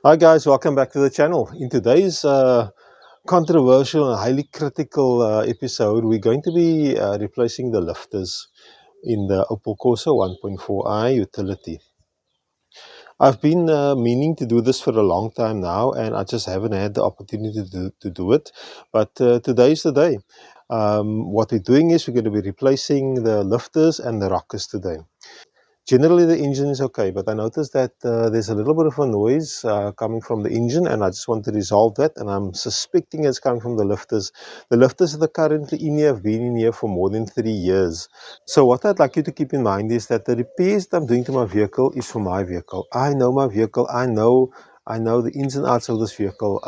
Hi guys, welcome back to the channel. In today's controversial and highly critical episode, we're going to be replacing the lifters in the Opel Corsa 1.4i Utility. I've been meaning to do this for a long time now, and I just haven't had the opportunity to do it. But today is the day. What we're doing is we're going to be replacing the lifters and the rockers today. Generally, the engine is okay, but I noticed that there's a little bit of a noise coming from the engine, and I just want to resolve that, and I'm suspecting it's coming from the lifters. The lifters that are currently in here have been in here for more than 3 years. So what I'd like you to keep in mind is that the repairs that I'm doing to my vehicle is for my vehicle. I know my vehicle. I know the ins and outs of this vehicle.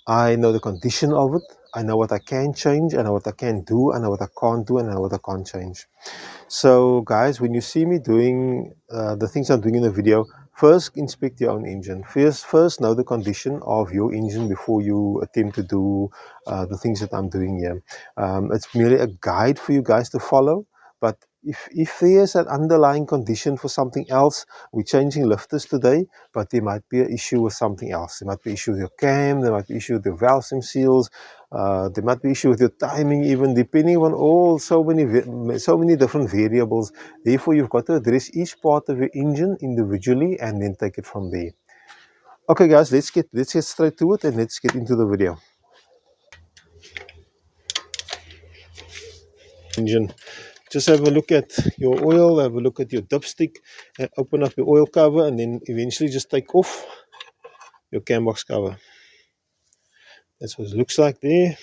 I know the condition of it. I know what I can change. I know what I can do. I know what I can't do. And I know what I can't change. So guys, when you see me doing the things I'm doing in the video, first inspect your own engine. First know the condition of your engine before you attempt to do the things that I'm doing here. It's merely a guide for you guys to follow, but if there's an underlying condition for something else, we're changing lifters today, but there might be an issue with something else. There might be an issue with your cam, there might be an issue with your valve stem seals, there might be issue with your timing, even depending on so many different variables. Therefore, you've got to address each part of your engine individually and then take it from there. Okay, guys, let's get straight to it and let's get into the video. Engine. Just have a look at your oil, have a look at your dipstick, and open up your oil cover, and then eventually just take off your cam box cover. That's what it looks like there.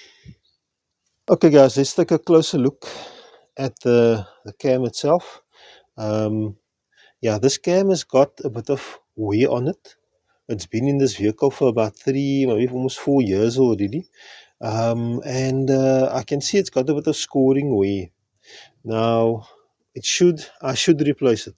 Okay, guys, let's take a closer look at the cam itself. Yeah, this cam has got a bit of wear on it. It's been in this vehicle for about 3, maybe almost 4 years already. And I can see it's got a bit of scoring wear. Now, I should replace it.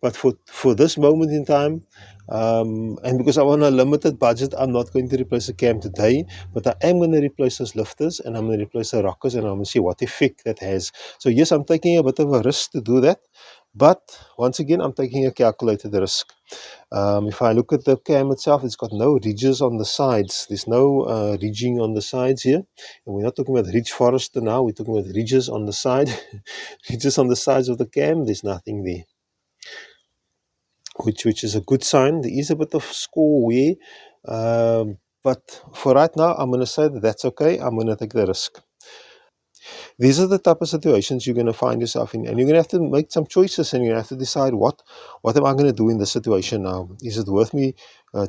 But for this moment in time, and because I'm on a limited budget, I'm not going to replace the cam today, but I am going to replace those lifters and I'm going to replace the rockers and I'm going to see what effect that has. So yes, I'm taking a bit of a risk to do that, but once again, I'm taking a calculated risk. If I look at the cam itself, it's got no ridges on the sides. There's no ridging on the sides here. And we're not talking about ridge forester now, we're talking about ridges on the side. Ridges on the sides of the cam, there's nothing there. Which is a good sign. There is a bit of score wear, but for right now, I'm going to say that that's okay. I'm going to take the risk. These are the type of situations you're going to find yourself in, and you're going to have to make some choices, and you have to decide what am I going to do in this situation now? Is it worth me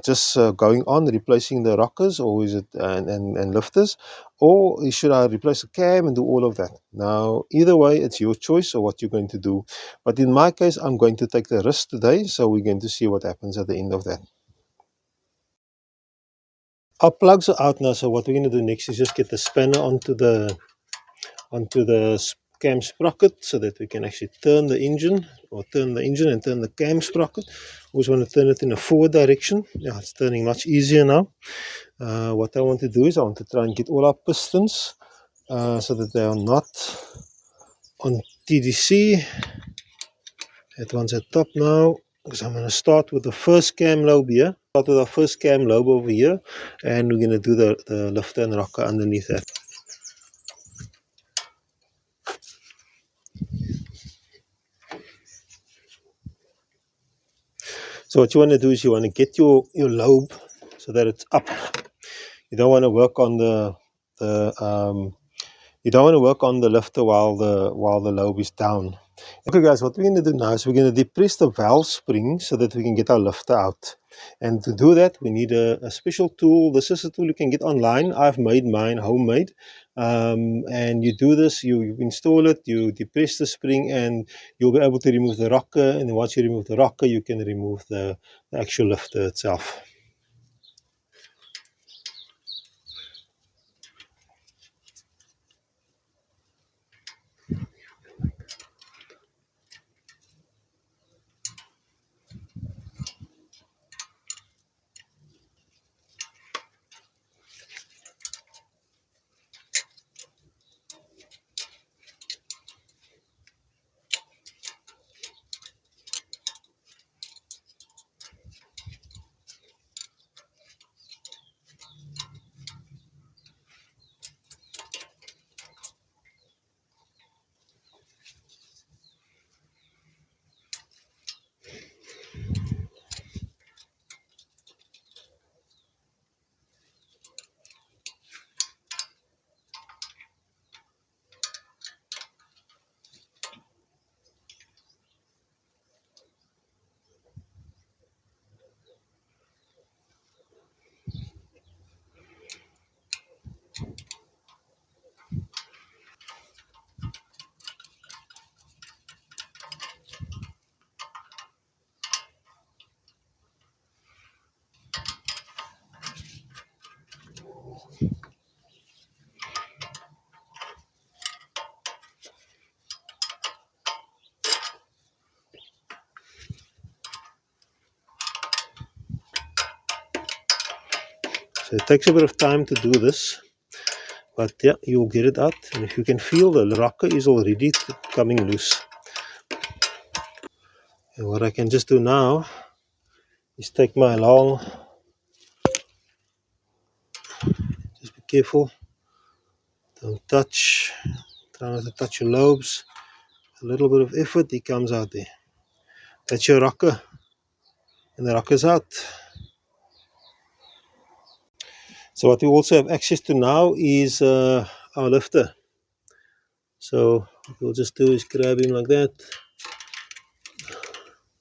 just going on replacing the rockers, or is it and lifters, or should I replace the cam and do all of that? Now, either way, it's your choice or what you're going to do. But in my case, I'm going to take the risk today, so we're going to see what happens at the end of that. Our plugs are out now, so what we're going to do next is just get the spanner onto the cam sprocket so that we can actually turn the engine and turn the cam sprocket. Always want to turn it in a forward direction. Yeah, it's turning much easier now. What I want to do is I want to try and get all our pistons so that they are not on TDC. That one's at top now, because I'm going to start with the first cam lobe here. Start with our first cam lobe over here, and we're going to do the lifter and rocker underneath that. So what you want to do is you want to get your lobe so that it's up. You don't want to work on the lifter while the lobe is down. Okay, guys, what we're going to do now is we're going to depress the valve spring so that we can get our lifter out. And to do that, we need a special tool. This is a tool you can get online. I've made mine homemade. And you do this, you install it, you depress the spring, and you'll be able to remove the rocker. And then once you remove the rocker, you can remove the actual lifter itself. So it takes a bit of time to do this, but yeah, you'll get it out. And if you can feel, the rocker is already coming loose. And what I can just do now is take my long, just be careful, don't touch, try not to touch your lobes. A little bit of effort, he comes out there. That's your rocker, and the rocker's out. So what we also have access to now is our lifter. So what we'll just do is grab him like that.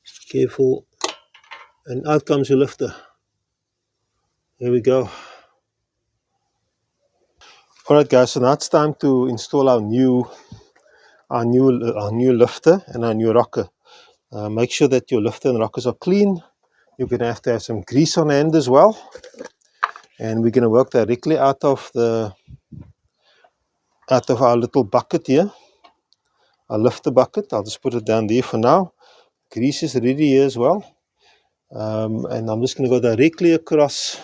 Just careful, and out comes your lifter. Here we go. Alright guys, so now it's time to install our new lifter and our new rocker. Make sure that your lifter and rockers are clean. You're going to have some grease on hand as well. And we're going to work directly out of our little bucket here. Our lifter bucket. I'll just put it down there for now. Grease is ready here as well. And I'm just going to go directly across.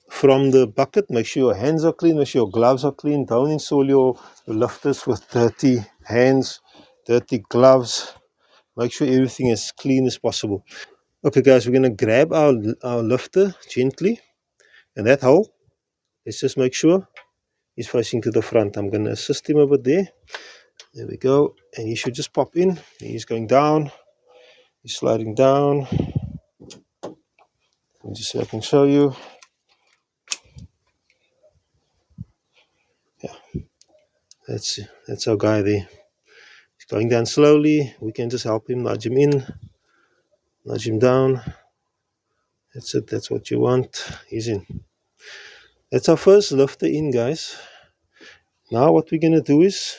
From the bucket. Make sure your hands are clean, make sure your gloves are clean. Don't install your lifters with dirty hands, dirty gloves. Make sure everything is clean as possible. Okay guys, we're going to grab our lifter gently, and that hole, let's just make sure he's facing to the front. I'm going to assist him over there. There we go, and he should just pop in. He's going down, he's sliding down. Let me just see if I can show you. Yeah, that's our guy there. He's going down slowly. We can just help him, nudge him in, nudge him down. That's it, that's what you want. He's in. That's our first lifter in, guys. Now what we're going to do is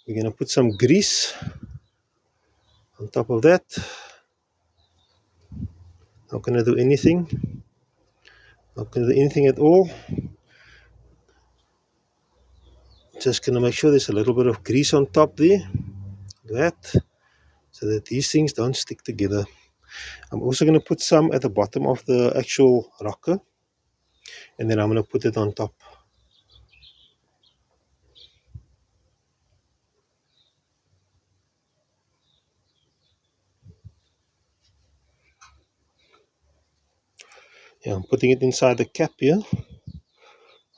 we're going to put some grease on top of that. Not going to do anything. Not going to do anything at all. Just going to make sure there's a little bit of grease on top there. Like that. So that these things don't stick together. I'm also going to put some at the bottom of the actual rocker. And then I'm going to put it on top. Yeah, I'm putting it inside the cap here.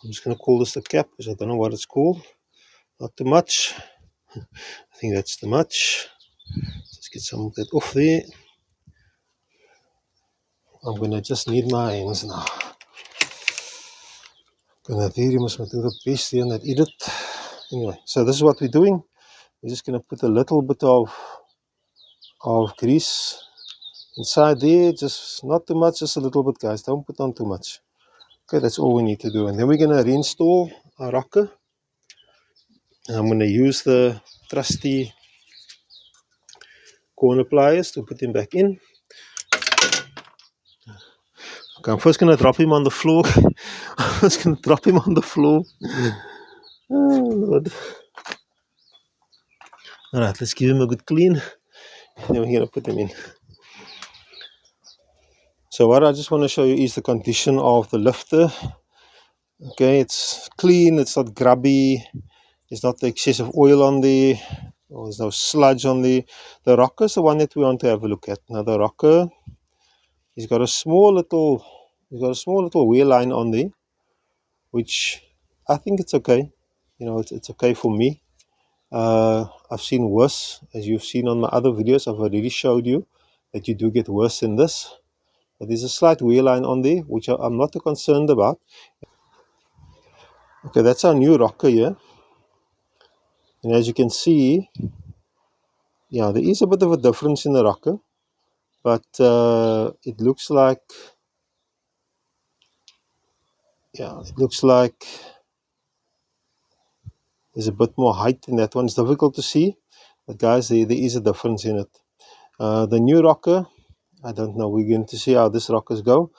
I'm just going to call this the cap because I don't know what it's called. Not too much. I think that's too much. Let's get some of that off there. I'm going to just need my hands now. Gonna hier must do the best here and that edit. Anyway, so this is what we're doing. We're just going to put a little bit of grease inside there. Just not too much, just a little bit, guys. Don't put on too much. Okay, that's all we need to do. And then we're going to reinstall our rocker. And I'm going to use the trusty corner pliers to put him back in. Okay, I'm first going to drop him on the floor. I'm just going to drop him on the floor. Oh, Lord. Alright, let's give him a good clean. And then we're going to put him in. So what I just want to show you is the condition of the lifter. Okay, it's clean, it's not grubby, there's not the excessive oil on there, or there's no sludge on there. The rocker is the one that we want to have a look at. Now the rocker, he's got a small little wear line on there, which I think it's okay. You know, it's okay for me. I've seen worse, as you've seen on my other videos. I've already showed you that you do get worse than this. But there's a slight wear line on there, which I'm not too concerned about. Okay, that's our new rocker here. And as you can see, yeah, there is a bit of a difference in the rocker. But it looks like, yeah, it looks like there's a bit more height in that one. It's difficult to see. But guys, there is a difference in it. The new rocker, I don't know. We're going to see how this rockers go.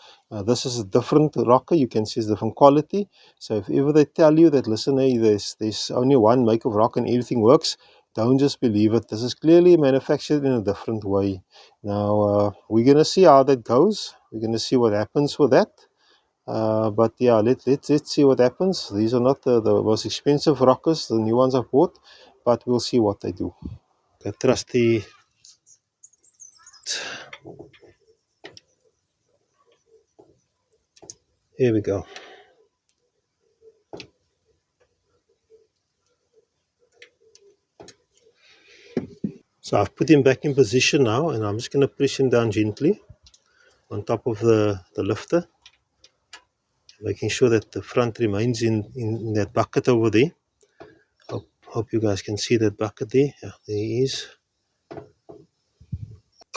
This is a different rocker. You can see it's different quality. So if ever they tell you that, listen, hey, there's only one make of rocker and everything works, Don't just believe it. This is clearly manufactured in a different way. Now, we're going to see how that goes. We're going to see what happens with that. But yeah, let's see what happens. These are not the most expensive rockers, the new ones I've bought, but we'll see what they do. The trusty. Here we go. So I've put him back in position now, and I'm just going to push him down gently on top of the lifter, making sure that the front remains in that bucket over there. Hope you guys can see that bucket there. Yeah, there he is.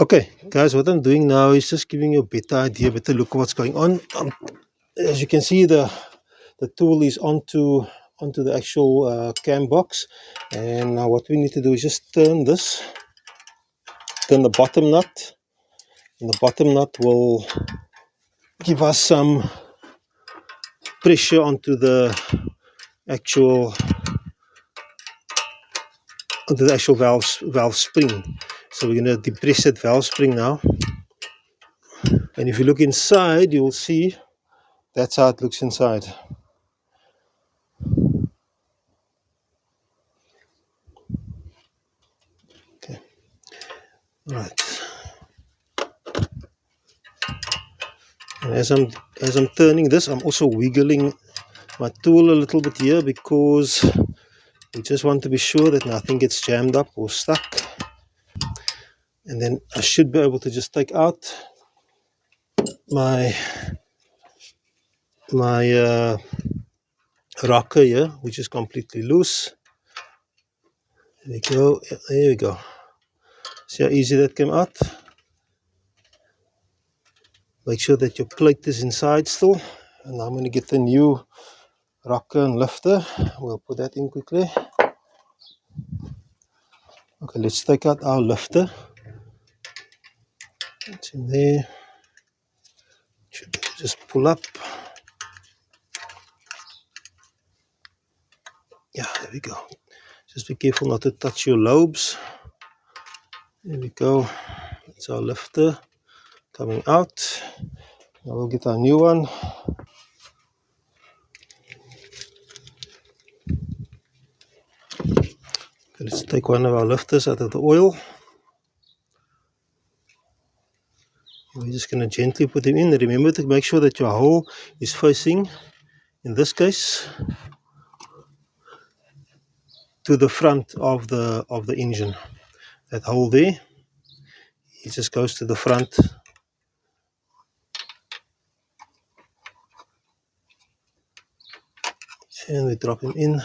Okay, guys, what I'm doing now is just giving you a better idea, better look at what's going on. As you can see, the tool is onto the actual cam box, and now what we need to do is just turn the bottom nut, and the bottom nut will give us some pressure onto the actual valve spring. So we're going to depress that valve spring now, and if you look inside, you will see that's how it looks inside. Okay, all right. And as I'm turning this, I'm also wiggling my tool a little bit here, because we just want to be sure that nothing gets jammed up or stuck. And then I should be able to just take out my rocker here, which is completely loose. There we go. There we go. See how easy that came out? Make sure that your plate is inside still. And now I'm going to get the new rocker and lifter. We'll put that in quickly. Okay, let's take out our lifter. It's in there. Should just pull up. Yeah, there we go. Just be careful not to touch your lobes. There we go. That's our lifter coming out. Now we'll get our new one. Okay, let's take one of our lifters out of the oil. We're just going to gently put them in. Remember to make sure that your hole is facing, in this case, to the front of the engine. That hole there, it just goes to the front. And we drop him in,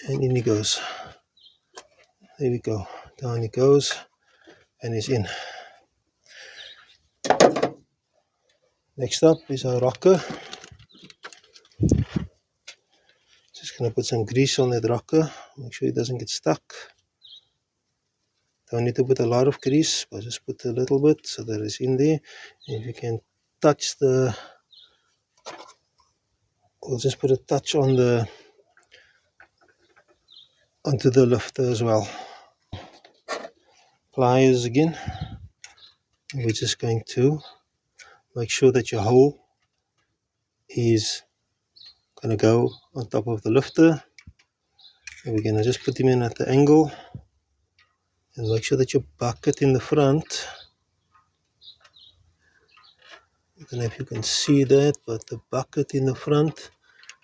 and in he goes. There we go. Down he goes, and he's in. Next up is our rocker. Just going to put some grease on that rocker, make sure it doesn't get stuck. Don't need to put a lot of grease, but just put a little bit so that it's in there. And if you can touch we'll just put a touch on onto the lifter as well. Pliers again. And we're just going to make sure that your hole is going to go on top of the lifter. And we're going to just put him in at the angle. And make sure that your bucket in the front, I don't know if you can see that, but the bucket in the front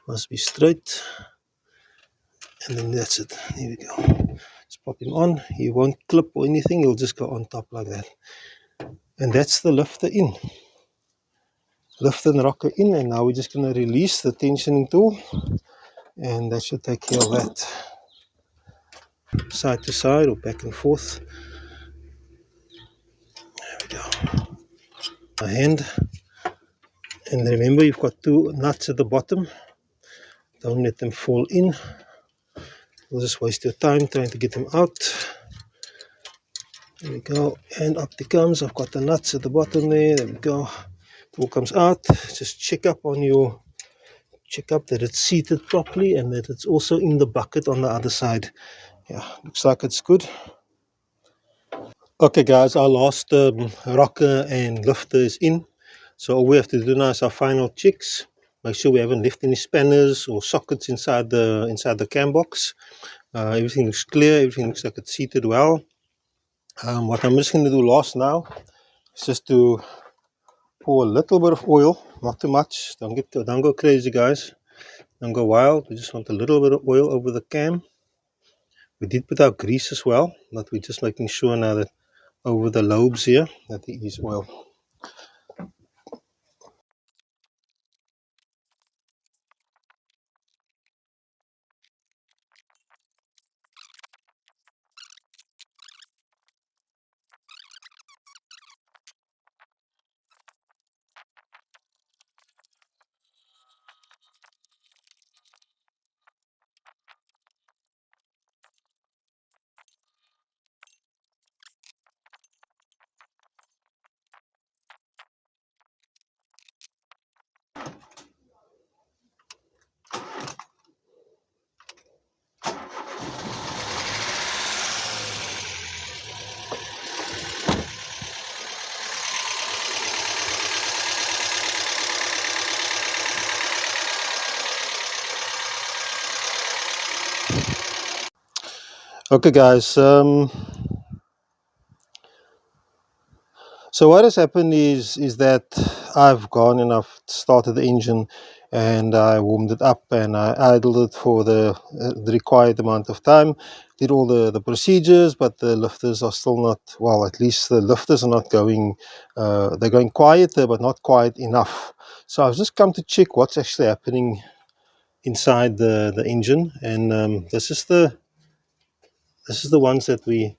must be straight. And then that's it. Here we go. Just pop him on. He won't clip or anything. He'll just go on top like that. And that's the lifter in. Lifter and rocker in. And now we're just going to release the tensioning tool. And that should take care of that. Side to side or back and forth. There we go. My hand. And remember, you've got two nuts at the bottom. Don't let them fall in. You'll just waste your time trying to get them out. There we go. And up it comes. I've got the nuts at the bottom there. There we go. It all comes out. Just check up that it's seated properly and that it's also in the bucket on the other side. Yeah, looks like it's good. Okay guys, our last rocker and lifter is in. So all we have to do now is our final checks. Make sure we haven't left any spanners or sockets inside the cam box. Everything looks clear, everything looks like it's seated well. What I'm just going to do last now is just to pour a little bit of oil, not too much. Don't go crazy guys, don't go wild. We just want a little bit of oil over the cam. We did put our grease as well, but we're just making sure now that over the lobes here that there is oil. Okay guys, so what has happened is that I've gone and I've started the engine and I warmed it up and I idled it for the required amount of time. Did all the procedures, but the lifters are still not, well, at least the lifters are not going, they're going quieter but not quiet enough. So I've just come to check what's actually happening inside the engine, and this is the ones that we,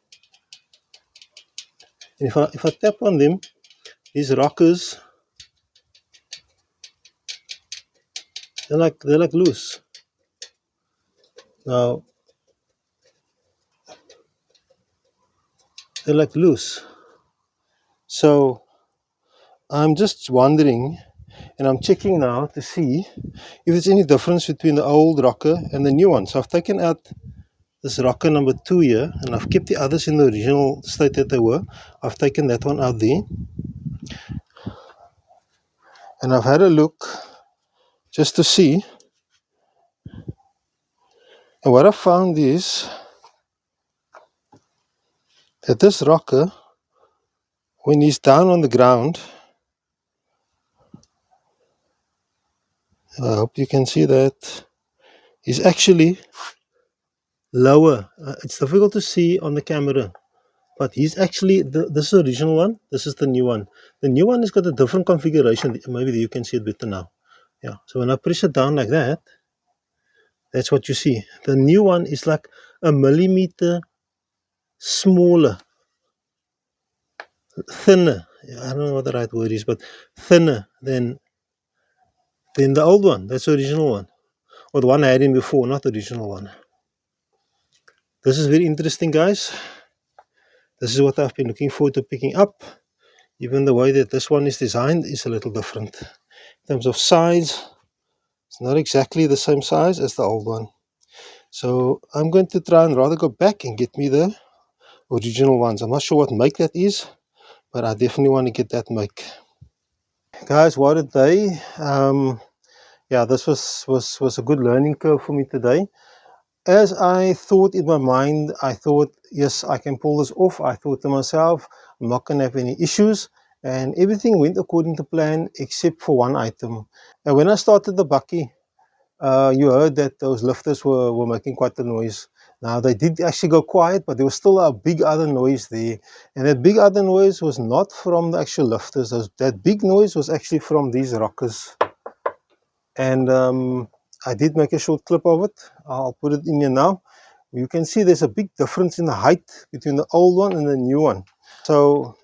and if I tap on them, these rockers, they're like loose. Now they're like loose. So I'm just wondering, and I'm checking now to see if there's any difference between the old rocker and the new one. So I've taken out this rocker number 2 here, and I've kept the others in the original state that they were. I've taken that one out there, and I've had a look just to see. And what I found is that this rocker, when he's down on the ground, I hope you can see that, he's actually lower. It's difficult to see on the camera, but he's actually, this is the original one, this is the new one. The new one has got a different configuration. Maybe you can see it better now. Yeah, so when I press it down like that, that's what you see. The new one is like a millimeter smaller, thinner. I don't know what the right word is, but thinner than the old one. That's the original one, or the one I had in before, not the original one. This is very interesting, guys. This is what I've been looking forward to picking up. Even the way that this one is designed is a little different. In terms of size, it's not exactly the same size as the old one. So I'm going to try and rather go back and get me the original ones. I'm not sure what make that is, but I definitely want to get that make. Guys, what a day. Yeah, this was a good learning curve for me today. As I thought in my mind, I thought, yes, I can pull this off. I thought to myself, I'm not going to have any issues. And everything went according to plan, except for one item. And when I started the bucky, you heard that those lifters were making quite a noise. Now, they did actually go quiet, but there was still a big other noise there. And that big other noise was not from the actual lifters. That big noise was actually from these rockers. And I did make a short clip of it. I'll put it in here now. You can see there's a big difference in the height between the old one and the new one. So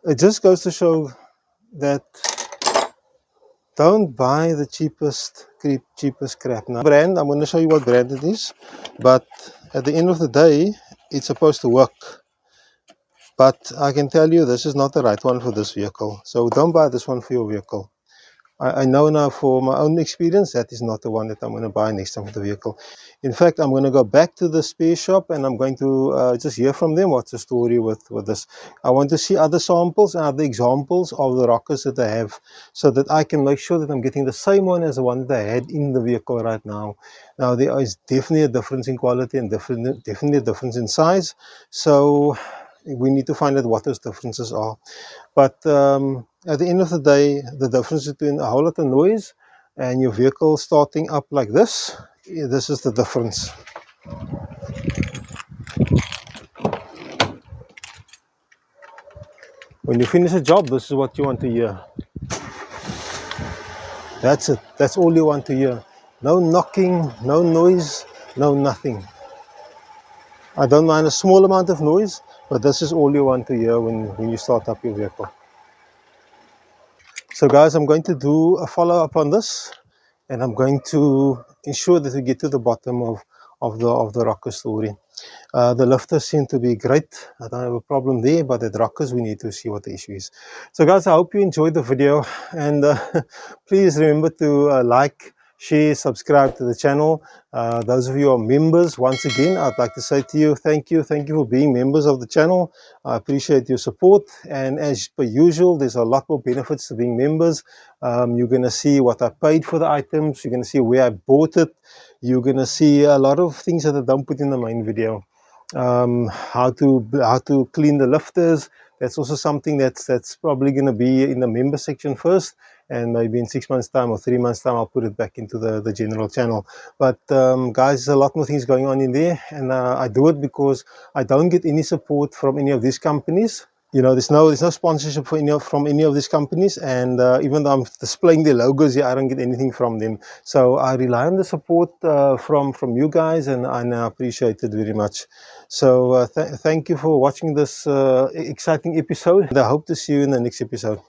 it just goes to show that don't buy the cheapest crap. Now, brand, I'm going to show you what brand it is, but at the end of the day, it's supposed to work. But I can tell you this is not the right one for this vehicle. So don't buy this one for your vehicle. I know now for my own experience that is not the one that I'm going to buy next time for the vehicle. In fact, I'm going to go back to the spare shop and I'm going to just hear from them what's the story with this. I want to see other samples and other examples of the rockers that they have so that I can make sure that I'm getting the same one as the one that I had in the vehicle right now. Now, there is definitely a difference in quality and definitely a difference in size. So we need to find out what those differences are. But at the end of the day, the difference between a whole lot of noise and your vehicle starting up like this is the difference. When you finish a job, this is what you want to hear. That's it. That's all you want to hear. No knocking, no noise, no nothing. I don't mind a small amount of noise, but this is all you want to hear when you start up your vehicle. So guys, I'm going to do a follow-up on this, and I'm going to ensure that we get to the bottom of the rocker story. The lifters seem to be great. I don't have a problem there, but at rockers we need to see what the issue is. So guys, I hope you enjoyed the video, and please remember to like, share, subscribe to the channel. Those of you who are members, once again, I'd like to say to you, thank you for being members of the channel. I appreciate your support, and as per usual, there's a lot more benefits to being members. You're going to see what I paid for the items, you're going to see where I bought it, you're going to see a lot of things that I don't put in the main video. How to clean the lifters. That's also something that's probably going to be in the member section first, and maybe in 6 months time or 3 months time I'll put it back into the general channel. But guys, there's a lot more things going on in there, and I do it because I don't get any support from any of these companies. You know, there's no sponsorship for from any of these companies, and even though I'm displaying their logos here, I don't get anything from them. So I rely on the support from you guys, and I appreciate it very much. So thank you for watching this exciting episode, and I hope to see you in the next episode.